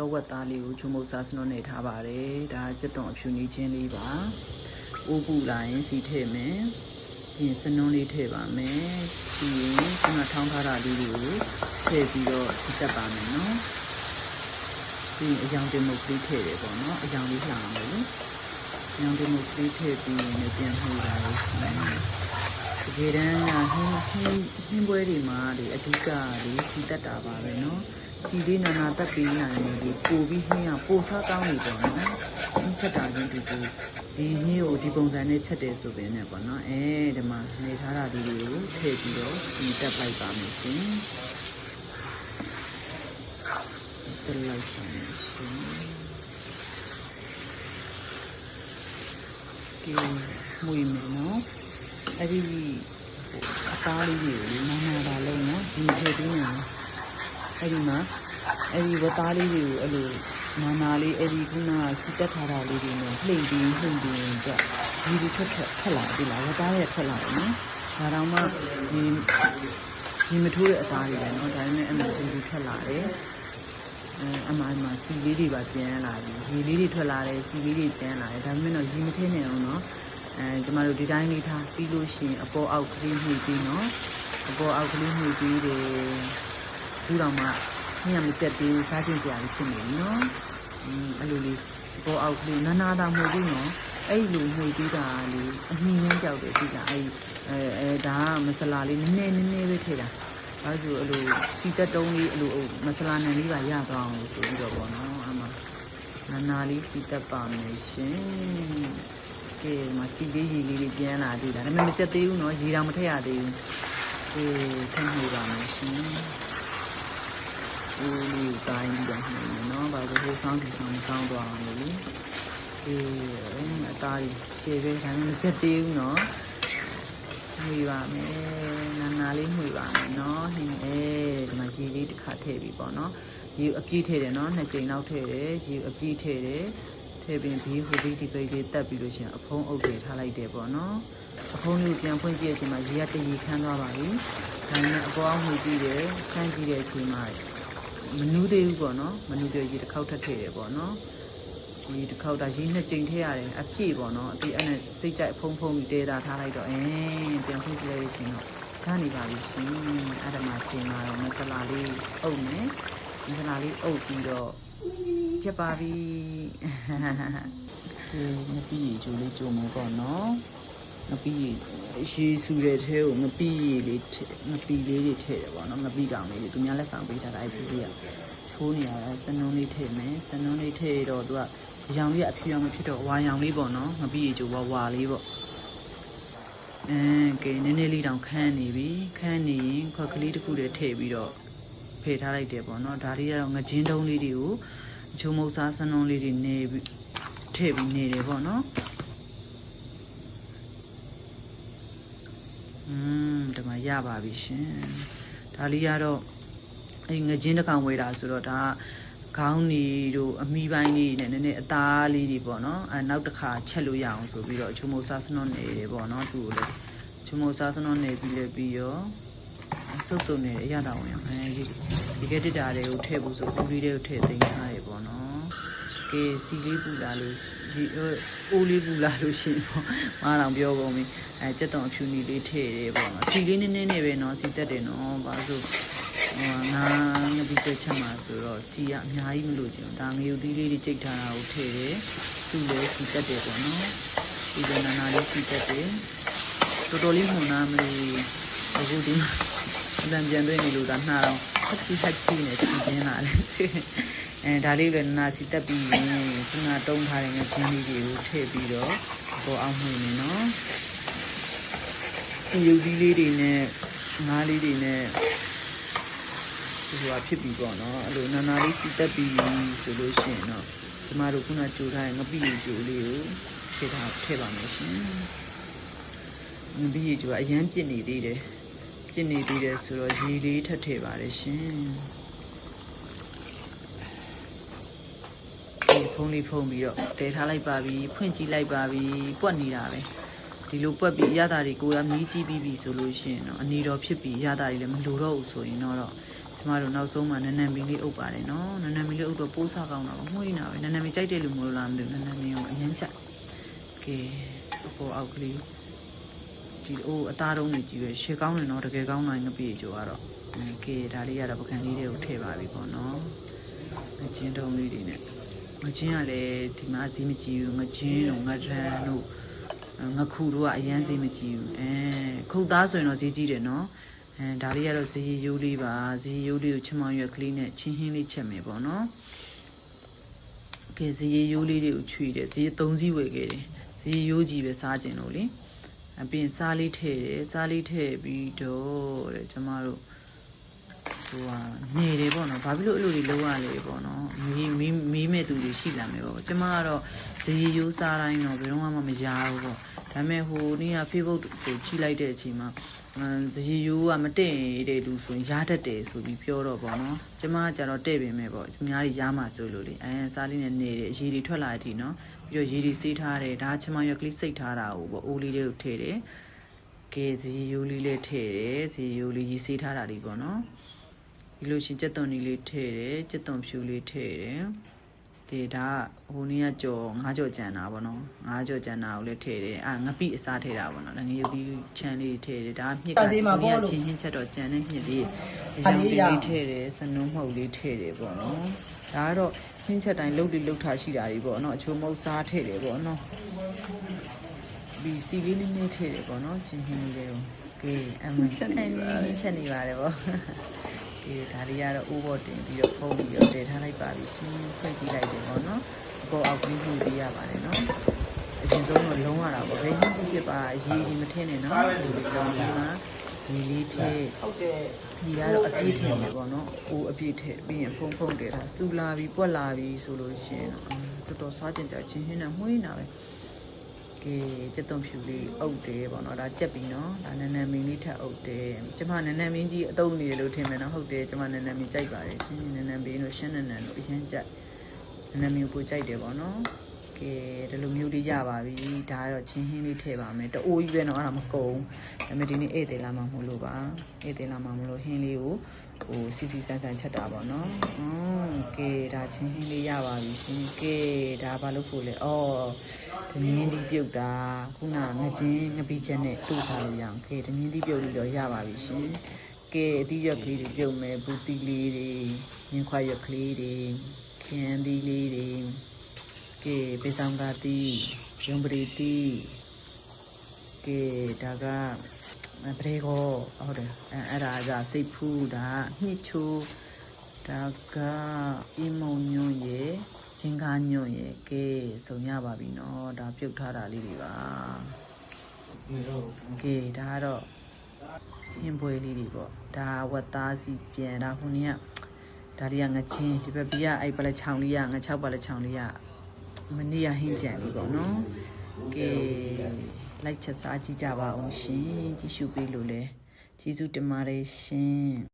တော့ဝက်သားလေးကိုချုံမုတ်စားစနုံးနေထားပါတယ်ဒါကြက်သွန်အဖြူနီးချင်းလေးပါအိုးပူလာရင်စီထည့်မယ်ပြင်စနုံးလေးထည့်ပါမယ်ပြီးရင်ခုနထောင်းထားတာလေးတွေကိုထည့်ပြီးတော့စီတက်ပါမယ်နော်ပြီးရင်အယောင်တင်မုတ်လေးထည့်တယ်ပေါ့နော်အယောင်လေးလှအောင်လို့အယောင်တင်မုတ်လေးထည့်ပြီးရင်ပြန်နှိုးတာလေးရှိတယ်တကယ်တမ်းကဟင်းပွဲတွေမှာဒီအဓိကလေးစီတက်တာပါပဲနော်စီလေးနာနာတက်ပြီးနိုင်တယ်ဒီပို့ပြီးဟင်းကပို့စားကောင်းနေပေါ့နော်ဟင်းချက်တာချင်းဒီဟင်းကိုဒီပုံစံနဲ့ချက်တယ်ဆိုပင်နဲ့ပေါ့နော်ဒီမှာနေထားတာလေးတွေကိုထည့်ပြီးတော့စီတက်လိုက်ပါမယ်ရှင်တက်လိုက်ပါမယ်ရှင်ကဲမွေးမယ်နော်အဲ့ဒီအသားလေးတွေကိုနာနာပါလုံးနော်ဒီထည့်ပြီးညာအဲ့ဒီမှာအဲ့ဒီဝသားလေးတွေကိုအဲ့လိုနာနာလေးအဲ့ဒီခုနကစီတက်ထားတာလေးတွေနဲ့လှိမ့်ပြီးကြဒီလိုထွက်လာပြီလားဝသားရဲ့ထွက်လာတယ်နော်ဒါတော့မှဒီမထိုးတဲ့အသားတွေပဲနော်ဒါနဲ့အမှစီတွေထွက်လာတယ်အမှစီလေးတွေပါပြန်လာပြီရေလေးတွေထွက်လာတယ်စီလေးတွေပြန်လာတယ်ဒါပေမဲ့တော့ရေမထင်းနေအောင်နော်ကျမတို့ဒီတိုင်းလေးထားပြီးလို့ရှိရင်အပေါ်အောက်ကလေးမှီပြီးနော်အပေါ်အောက်ကလေးမှီပြီးတယ်ဒီတော့မှညမကြက်သေးဘူးစားချင်းစရာလေးဖြစ်နေပြီနော်အဲ့လိုလေးအပေါ်အောက်ကလေးနာနာတာမဟုတ်ဘူးနော်အဲ့လိုမှီပြီးတာလေးအမြင်ရမ်းကြောက်တယ်ဒီကအဲ့ဒါကမဆလာလေးနည်းနည်းပဲထည့်တာဒါဆိုအဲ့လိုစီတက်တုံးလေးအဲ့လိုမဆလာနံလေးပါရသွားအောင်လို့ဆိုပြီးတော့ပေါ့နော်အမှနာနာလေးစီတက်ပါမယ်ရှင်ကဲမစီလေးရေလေးပြန်လာသေးတာဒါပေမဲ့မကြက်သေးဘူးနော်ရေတောင်မထည့်ရသေးဘူးထည့်နေပါမယ်ရှင်ဦးလေးတိုင်းပြီးတော့နေနော်ဘာလို့ဟိုဆောင်းဒီဆောင်းမဆောင်းသွားအောင်လို့အသားကြီးရှည်ပဲဒါပေမဲ့မကြက်သေးဘူးနော်မှွေပါမယ်နာလေးမှွေပါမယ်နော်ဟင်းဒီမှာရေလေးတစ်ခါထည့်ပြီးပေါ့နော်ရေအပြည့်ထည့်တယ်နော်2ကြိမ်လောက်ထည့်တယ်ရေအပြည့်ထည့်တယ်ထည့်ပြီးဒီပိတ်လေးတက်ပြီးလို့ရှိရင်အဖုံးအုပ်တွေထားလိုက်တယ်ပေါ့နော်အဖုံးလေးပြန်ဖွင့်ကြည့်တဲ့အချိန်မှာရေကတရေခမ်းသွားပါပြီဒါနဲ့အပေါ်အောင်မှွေကြည့်တယ်ခမ်းကြည့်တဲ့အချိန်မှာမနူးသေးဘူးပေါ့နော်မနူးသေးရေတစ်ခေါက်ထပ်ထည့်တယ်ပေါ့နော်ဒီတစ်ခေါက်ဒါရေ2ကြိမ်ထည့်ရတယ်အပြည့်ပေါ့နော်အပြည့်အဲ့နဲ့စိတ်ကြိုက်ဖုံးပြီးတဲတာထားလိုက်တော့ပြန်ဖွင့်ကြည့်လိုက်တဲ့အချိန်တော့စားနေပါပြီရှင်အဲ့ဒါမှချိန်မှာတော့မဆလာလေးအုပ်မယ်မဆလာလေးအုပ်ပြီးတော့ချက်ပါပြီငပိရေချိုးလေးကြုံမယ်ပေါ့နော်ငပိရေဆူတဲ့ထဲကိုငပိလေးတွေထည့်တယ်ပေါ့နော်ငပိကောင်လေးတွေသူများလက်ဆောင်ပေးထားတာအဲ့ဒီလေးကချိုးနေရတာစနုံးလေးထည့်မယ်စနုံးလေးထည့်တော့သူကအရောင်လေးအဖြူရောင်မဖြစ်တော့ဝါရောင်လေးပေါ့နော်ငပိရေချိုးဝါလေးပေါ့ကဲနည်းနည်းလေးတောင်ခန်းနေပြီခန်းနေရင်ခွက်ကလေးတစ်ခုတည်းထည့်ပြီးတော့ဖယ်ထားလိုက်တယ်ပေါ့နော်ဒါလေးကတော့ငချင်းတုံးလေးတွေကိုချုံမုတ်စားစနုံးလေးတွေနေပြီးထည့်ပြီးနေတယ်ပေါ့နော်ဒီမှာရပါပြီရှင်ဒါလေးကတော့အဲ့ငချင်းတစ်ကောင်ဝေးတာဆိုတော့ဒါခေါင်းနေတို့အမီပိုင်းလေးနဲ့နည်းနည်းအသားလေးတွေပေါ့နော်နောက်တစ်ခါချက်လို့ရအောင်ဆိုပြီးတော့ချုံမုတ်စားစနုံးနေတယ်ပေါ့နော်သူ့ကိုလည်းချုံမုတ်စားစနုံးနေပြီးရောစုပ်နေအရသာဝင်အောင်ဒီကတစ်တာတွေကိုထည့်ဖို့ဆိုဦးလေးတွေကိုထည့်သိမ်းထားတယ်ပေါ့နော်ကဲစီလေးပူလာလို့အိုးလေးပူလာလို့ရှင်ပေါ့မအောင်ပြောကုန်ပြီကြက်သွန်အဖြူနီလေးထည့်တယ်ပေါ့နော်စီလေးနည်းနည်းနဲ့ပဲနော်စီတက်တယ်နော်ဘာလို့ငါဒီချက်မှာဆိုတော့စီကအများကြီးမလို့ကျင်ဒါငရုတ်သီးလေးတွေကြိတ်ထားတာကိုထည့်တယ်သူ့လည်းစီတက်တယ်ပေါ့နော်ဒီကနာနာလေးစီတက်တယ်တော်တော်လေးမှုန်နာမလို့အခုဒီမှာအတန်ပြန်သွင်းနေလို့ဒါနှာတော့ဟက်ချီနဲ့စီပြင်းလာတယ်ဒါလေးလည်းနာစီတက်ပြီးရင်ခုနတုံးထားတဲ့ငါချင်းလေးတွေကိုထည့်ပြီးတော့ပေါ်အောင်မှွေနေနော်ရုပ်သီးလေးတွေနဲ့ငါးလေးတွေနဲ့ဒီလိုဖြစ်ပြီးပေါ့နော်အဲ့လိုနာနာလေးစီတက်ပြီးဆိုလို့ရှိရင်တော့ကျမတို့ခုနကြိုထားတဲ့ငပိရေကြိုလေးကိုထည့်ပါမယ်ရှင်ငပိရေကြိုကအရန်ပြစ်နေသေးတယ်ဆိုတော့ရေလေးထပ်ထည့်ပါတယ်ရှင်ဒီဖုံးလေးဖုံးပြီးတော့တဲထားလိုက်ပါပြီဖွင့်ကြည့်လိုက်ပါပြီပွက်နေတာပဲဒီလိုပွက်ပြီးရတာတွေကိုရမြည်ကြည့်ပြီးပြီဆိုလို့ရှိရင်တော့အနေတော်ဖြစ်ပြီးရတာတွေလည်းမလိုတော့ဘူးဆိုရင်တော့ကျ ကျမတို့နောက်ဆုံးမှာနန်းနန်းမီလေးအုပ်ပါတယ်နော်နန်းနန်းမီလေးအုပ်တော့ပိုးစားကောင်းတာမွှေးနာပဲနန်းနန်းမီကြိုက်တယ်လို့မလို့လားမသိဘူးနန်းနန်းမီကိုအရင်ကြိုက်ကဲအပေါ်အောက်ကလေးဒီအိုးအသားတုံးတွေကြီးပဲရှေ့ကောင်းတယ်နော်တကယ်ကောင်းနိုင်ငပြေကျော်ကတော့ကဲဒါလေးရတော့ပကံလေးတွေကိုထည့်ပါပြီပေါ့နော်ငချင်းတုံးလေးတွေနဲ့ငချင်းကလည်းဒီမှာဈေးမကြည့်ဘူးငချင်းတို့ငရန်တို့ငခုတို့ကအရန်ဈေးမကြည့်ဘူးခုတ်သားဆိုရင်တော့ဈေးကြီးတယ်နော်ဒါလေးကတော့ဈေးရိုးလေးပါဈေးရိုးလေးကိုချမောင်ရွက်ကလေးနဲ့ချင်းဟင်းလေးချက်မယ်ပေါ့နော်ကဲဈေးရိုးလေးတွေကိုချွေတယ်ဈေး3စီးဝယ်ခဲ့တယ်ဈေးရိုးကြီးပဲစားကျင်လို့လေအပြင်စားလေးထည့်တယ်စားလေးထည့်ပြီးတော့တဲ့ကျမတို့ဟိုကနေတယ်ပေါ့နော်ဘာဖြစ်လို့အဲ့လိုတွေလုံးရလဲပေါ့နော်မီးမဲ့သူတွေရှိလာမယ်ပေါ့ကျမကတော့ဈေးရိုးစားတိုင်းတော့ဘယ်တော့မှမရဘူးပေါ့ဒါပေမဲ့ဟိုနေ့က Facebook ကိုကြည့်လိုက်တဲ့အချိန်မှာဈေးရိုးကမတည့်တဲ့လူဆိုရင်ရားတတ်တယ်ဆိုပြီးပြောတော့ပေါ့နော်ကျမကကြတော့တဲ့့ပင်မဲ့ပေါ့အများကြီးရားမှာဆိုလို့လေစားလေးနဲ့နေတယ်ရေတွေထွက်လာတဲ့အထိနော်ပြီးတော့ရေတွေစေးထားတယ်ဒါချမရွက်ကလေးစိတ်ထားတာကိုပေါ့အိုးလေးတွေကိုထည့်တယ်ကဲဈေးရိုးလေးလည်းထည့်တယ်ဈေးရိုးလေးရေစေးထားတာလေးပေါ့နော်ပြီးလို့ရှင်ကြက်သွန်လေးထည့်တယ်ကြက်သွန်ဖြူလေးထည့်တယ်ဒီဒါဟိုနေ့ကကြော်ငါးကြော်ကြံတာပေါ့နော်ငါးကြော်ကြံတာကိုလည်းထည့်တယ်ငပိအစားထည့်တာပေါ့နော်ငရုတ်ပြီးချမ်းလေးထည့်တယ်ဒါမြစ်ကချင်းဟင်းချက်တော့ကြံတဲ့မြစ်လေးရောင်လေးထည့်တယ်စနုံးမှုတ်လေးထည့်တယ်ပေါ့နော်ဒါကတော့ဟင်းချက်တိုင်းလှုပ်လေးလှုပ်ထားရှိတာတွေပေါ့နော်အချိုးမုတ်စားထည့်တယ်ပေါ့နော်ပြီးစီလေးနည်းနည်းထည့်တယ်ပေါ့နော်ချင်းဟင်းလေးတွေကိုကဲအမချက်နေနေပါတယ်ပေါ့ဒီဒါလေးကတော့အိုးပေါ်တင်ပြီးတော့ဖုံးပြီးတော့တည်ထားလိုက်ပါပြီရှင်းဖွင့်ကြည့်လိုက်တယ်ပေါ့နော်အပေါ်အောက်ကလေးပြုပေးရပါတယ်နော်အရင်ဆုံးတော့လုံးရတာပေါ့ဘယ်နည်းဖြစ်ပါအရေးကြီးမထင်းနဲ့နော်ဒီကြောင်လေးမှာဒီလေးထည့်ဟုတ်တယ်ဒီကတော့အပြည့်ထည့်မယ်ပေါ့နော်အိုးအပြည့်ထည့်ပြီးရင်ဖုံးတယ်ဒါစူလာပြီးပွက်လာပြီးဆိုလို့ရှိရင်တော်တော်စားကြင်ကြချင်းဟင်းနဲ့မှုန်းနေတာပဲကဲကြက်သွန်ဖြူလေးအုပ်တယ်ပေါ့နော်ဒါကြက်ပြီးနော်ဒါနန်းနန်းမင်းလေးထပ်အုပ်တယ်ကျမနန်းနန်းမင်းကြီးအတုံးနေတယ်လို့ထင်မယ်နော်ဟုတ်တယ်ကျမနန်းနန်းမင်းကြိုက်ပါတယ်ရှင်းနန်းနန်းမင်းတို့ရှင်းနန်းနန်းတို့အရင်ကြိုက်နန်းနန်းမင်းကိုကြိုက်တယ်ပေါ့နော်ကဲဒီလိုမျိုးလေးရပါပြီဒါကတော့ချင်းဟင်းလေးထည့်ပါမယ်တအိုးကြီးပဲနော်အဲ့ဒါမကုန်ဒါပေမဲ့ဒီနေ့ဧည့်သည်လာမှမလို့ပါဧည့်သည်လာမှမလို့ဟင်းလေးကိုဟိုစီစီဆန်းဆန်းချက်တာပေါ့နော်ကဲဒါချင်းဟင်းလေးရပါပြီရှင်ကဲဒါဘာလို့ဖို့လဲဒင်းင်းသီးပြုတ်တာခုနငချင်းငပိချက်နဲ့တို့စားလို့ရအောင်ကဲဒင်းင်းသီးပြုတ်လို့တော့ရပါပြီရှင်ကဲအသီးရွက်ကလေးတွေပြုတ်မယ်ဘူးသီးလေးတွေမြင်းခွာရွက်ကလေးတွေခင်းသီးလေးတွေကဲပေဆောင်ကသီးရုံပရီသီးကဲဒါကပရေကိုဟုတ်တယ်အဲ့ဒါကစိတ်ဖူးဒါညှစ်ချိုးဒါကအီမုံညွန့်ရဲ့ချင်းကားညွန့်ရဲ့ကဲစုံရပါပြီနော်ဒါပြုတ်ထားတာလေးတွေပါကဲဒါကတော့ဟင်းပွဲလေးတွေပေါ့ဒါဝတ်သားစီပြန်ဒါခုနေ့ကဒါလေးကငချင်းဒီဘက်ပြီးကအဲ့ပလက်ချောင်းလေးကင6ပလက်ချောင်းလေးကမနေ့ကဟင်းကြံလေးပေါ့နော်ကဲလိုက်ချက်စားကြည့်ကြပါအောင်ရှင်ကြည့်ရှုပေးလို့လဲကျေးဇူးတင်ပါတယ်ရှင်